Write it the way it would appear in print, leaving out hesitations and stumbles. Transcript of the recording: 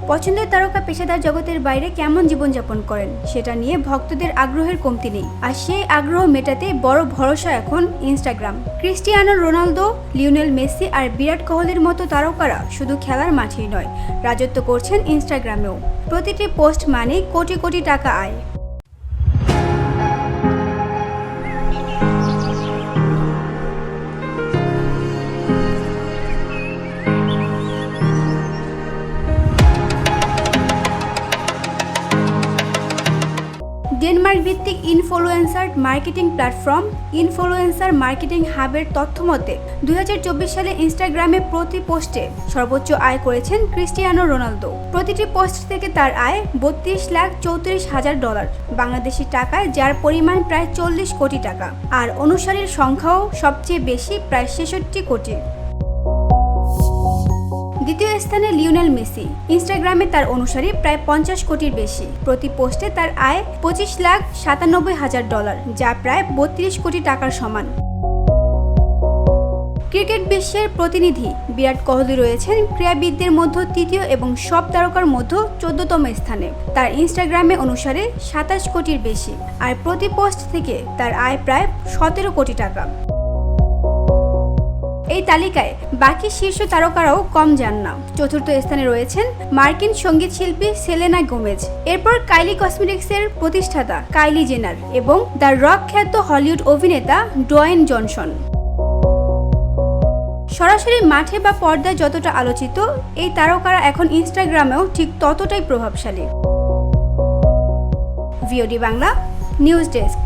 পছন্দের তারকা পেশাদার জগতের বাইরে কেমন জীবনযাপন করেন সেটা নিয়ে ভক্তদের আগ্রহের কমতি নেই। আর সেই আগ্রহ মেটাতে বড় ভরসা এখন Instagram. Cristiano Ronaldo, Lionel Messi আর বিরাট কোহলির মতো তারকারা শুধু খেলার মাঠেই নয়, রাজত্ব করছেন ইনস্টাগ্রামেও। প্রতিটি পোস্ট মানে কোটি কোটি টাকা আয়। ডেনমার্ক ভিত্তিক influencer marketing platform influencer marketing হাবের তথ্য মতে 2024 সালে ইনস্টাগ্রামে প্রতি পোস্টে সর্বোচ্চ আয় করেছেন ক্রিস্টিয়ানো রোনালদো। প্রতিটি পোস্ট থেকে তার আয় $32,34,000 বাংলাদেশি টাকায়, যার পরিমাণ প্রায় 40 কোটি টাকা। আর অনুসারীর সংখ্যাও সবচেয়ে বেশি, প্রায় 66 কোটি। দ্বিতীয় স্থানে লিওনেল মেসি। ইনস্টাগ্রামে তার অনুসারী প্রায় 50 কোটির বেশি। প্রতি পোস্টে তার আয় $25,97,000, যা প্রায় 32 কোটি টাকার সমান। ক্রিকেট বিশ্বের প্রতিনিধি বিরাট কোহলি রয়েছেন ক্রীড়াবিদদের মধ্যে তৃতীয় এবং সব তারকার মধ্যে 14তম স্থানে। তার ইনস্টাগ্রামে অনুসারে 27 কোটির বেশি, আর প্রতি পোস্ট থেকে তার আয় প্রায় 17 কোটি টাকা। এই তালিকায় বাকি শীর্ষ তারকারাও কম যান না। চতুর্থ স্থানে রয়েছেন মার্কিন সঙ্গীত শিল্পী সেলেনা গোমেজ, এরপর কাইলি কসমেটিক্সের প্রতিষ্ঠাতা কাইলি জেনার এবং দ্য রক খ্যাত হলিউড অভিনেতা ডোয়েন জনসন। সরাসরি মাঠে বা পর্দায় যতটা আলোচিত, এই তারকারা এখন ইনস্টাগ্রামেও ঠিক ততটাই প্রভাবশালী। VOD Bangla news desk.